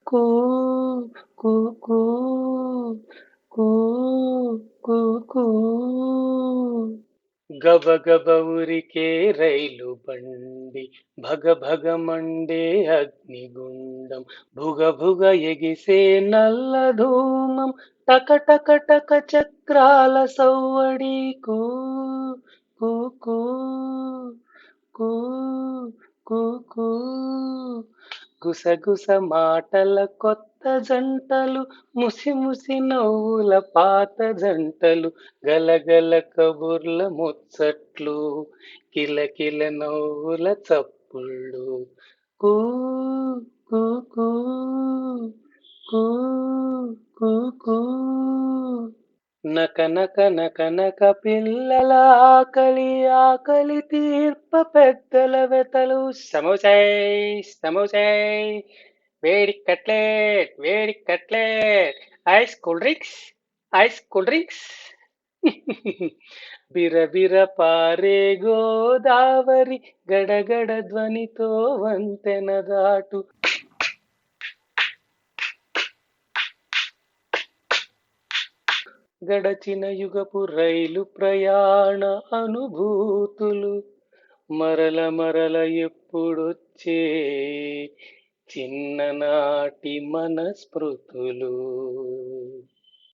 కూ కూ కూ కూ కూ కూ గబగబ ఉరికే రైలు బండి భగ భగ మండే అగ్నిగుండం భుగ భుగ ఎగిసే నల్ల ధూమం టక టక టక చక్రాల సవ్వడి కూ కూ కూ కూ కూ కూ గుసగుస మాటల కొత్త జంటలు ముసి ముసి నవ్వుల పాత జంటలు గలగల కబుర్ల ముచ్చట్లు కిలకిల నవ్వుల చప్పుళ్ళు కూ కూ కూ కూ కూ కూ నక నక నక నక పిల్లల ఆకలి ఆకలి తీర్ప పెద్దల వెతలు సమోసాయ్ సమోసాయ్ వేడి కట్లెట్ వేడి కట్లెట్ ఐస్ కూల్ డ్రింక్స్ బిరబిర పారే గోదావరి గడగడ ధ్వనితో వంతెన దాటు గడచిన యుగపు రైలు ప్రయాణ అనుభూతులు మరల మరల ఎప్పుడొచ్చే చిన్ననాటి మన స్మృతులు